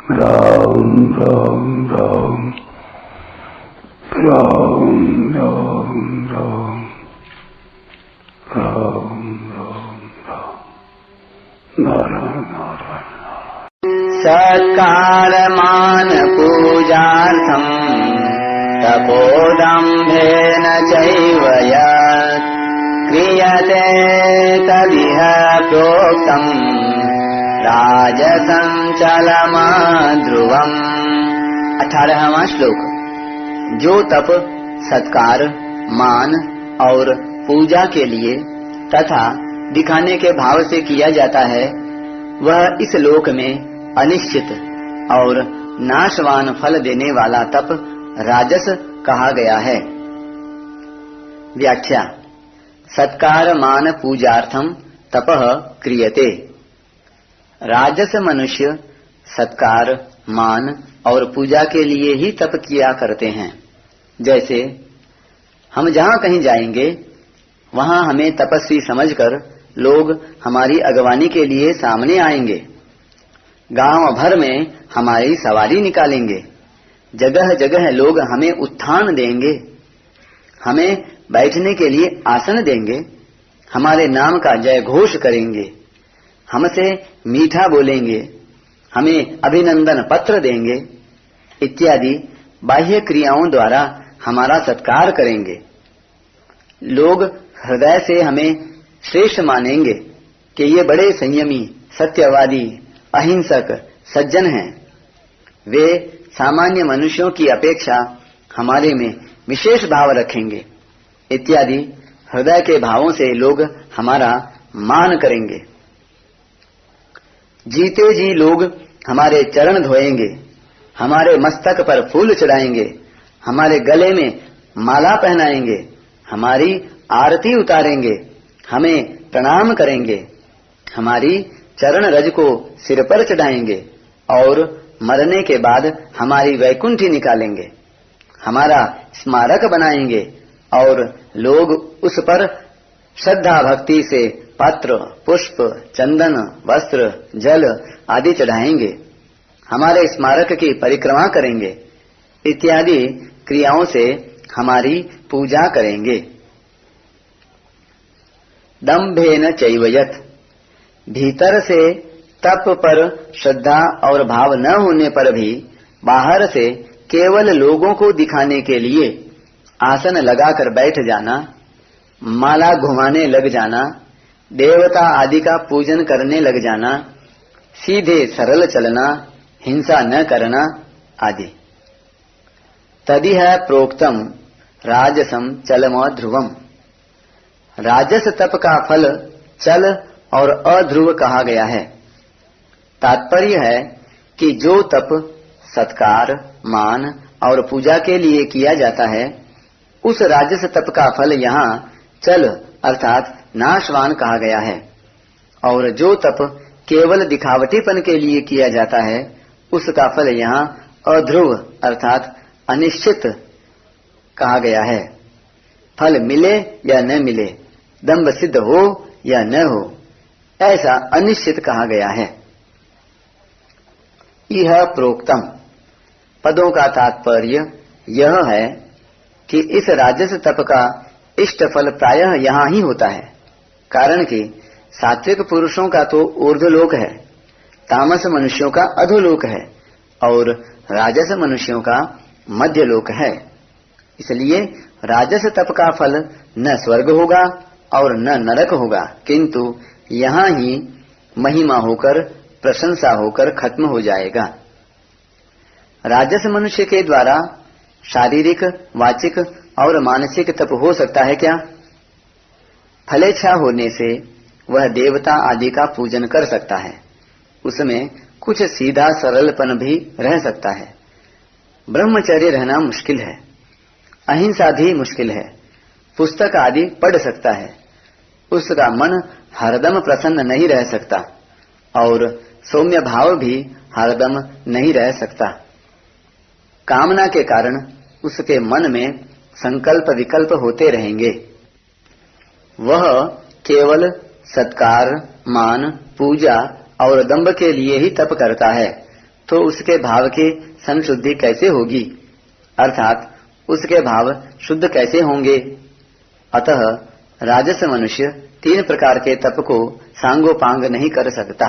राम राम राम राम राम राम राम राम राम नारायण नारायण। सत्कारमान पूजार्थं तपोदम्भेन चैव यत् क्रियते तदिह प्रोक्तम् राजसं चलमध्रुवम्। 18वां श्लोक। जो तप सत्कार मान और पूजा के लिए तथा दिखाने के भाव से किया जाता है वह इस लोक में अनिश्चित और नाशवान फल देने वाला तप राजस कहा गया है। व्याख्या। सत्कार मान पूजार्थम तपः क्रियते। राजस मनुष्य सत्कार मान और पूजा के लिए ही तप किया करते हैं। जैसे हम जहाँ कहीं जाएंगे वहाँ हमें तपस्वी समझकर लोग हमारी अगवानी के लिए सामने आएंगे, गांव भर में हमारी सवारी निकालेंगे, जगह जगह लोग हमें उत्थान देंगे, हमें बैठने के लिए आसन देंगे, हमारे नाम का जय घोष करेंगे, हमसे मीठा बोलेंगे, हमें अभिनंदन पत्र देंगे इत्यादि बाह्य क्रियाओं द्वारा हमारा सत्कार करेंगे। लोग हृदय से हमें श्रेष्ठ मानेंगे कि ये बड़े संयमी, सत्यवादी, अहिंसक, सज्जन हैं। वे सामान्य मनुष्यों की अपेक्षा हमारे में विशेष भाव रखेंगे इत्यादि हृदय के भावों से लोग हमारा मान करेंगे। जीते जी लोग हमारे चरण धोएंगे, हमारे मस्तक पर फूल चढ़ाएंगे, हमारे गले में माला पहनाएंगे, हमारी आरती उतारेंगे, हमें प्रणाम करेंगे, हमारी चरण रज को सिर पर चढ़ाएंगे और मरने के बाद हमारी वैकुंठी निकालेंगे, हमारा स्मारक बनाएंगे और लोग उस पर श्रद्धा भक्ति से पत्र, पुष्प, चंदन, वस्त्र, जल आदि चढ़ाएंगे, हमारे स्मारक की परिक्रमा करेंगे इत्यादि क्रियाओं से हमारी पूजा करेंगे। दंभेन चैव यत्। भीतर से तप पर श्रद्धा और भाव न होने पर भी बाहर से केवल लोगों को दिखाने के लिए आसन लगाकर बैठ जाना, माला घुमाने लग जाना, देवता आदि का पूजन करने लग जाना, सीधे सरल चलना, हिंसा न करना आदि। तदिह प्रोक्तम राजसम चलम ध्रुवम। राजस तप का फल चल और अध्रुव कहा गया है। तात्पर्य है कि जो तप सत्कार मान और पूजा के लिए किया जाता है उस राजस तप का फल यहाँ चल अर्थात नाशवान कहा गया है, और जो तप केवल दिखावटीपन के लिए किया जाता है उसका फल यहाँ अध्रुव अर्थात अनिश्चित कहा गया है। फल मिले या न मिले, दंभ सिद्ध हो या न हो, ऐसा अनिश्चित कहा गया है। यह प्रोक्तम पदों का तात्पर्य यह है कि इस राजस तप का इष्ट फल प्रायः यहाँ ही होता है, कारण कि सात्विक पुरुषों का तो ऊर्ध्वलोक है, तामस मनुष्यों का अधोलोक है और राजस मनुष्यों का मध्यलोक है। इसलिए राजस तप का फल न स्वर्ग होगा और न नरक होगा, किंतु यहाँ ही महिमा होकर प्रशंसा होकर खत्म हो जाएगा। राजस मनुष्य के द्वारा शारीरिक, वाचिक और मानसिक तप हो सकता है क्या? फलेच्छा होने से वह देवता आदि का पूजन कर सकता है, उसमें कुछ सीधा सरलपन भी रह सकता है। ब्रह्मचर्य रहना मुश्किल है, अहिंसा भी मुश्किल है, पुस्तक आदि पढ़ सकता है, उसका मन हरदम प्रसन्न नहीं रह सकता और सौम्य भाव भी हरदम नहीं रह सकता। कामना के कारण उसके मन में संकल्प विकल्प होते रहेंगे। वह केवल सत्कार मान पूजा और दंभ के लिए ही तप करता है, तो उसके भाव की संशुद्धि कैसे होगी, अर्थात उसके भाव शुद्ध कैसे होंगे। अतः राजस मनुष्य 3 प्रकार के तप को सांगोपांग नहीं कर सकता।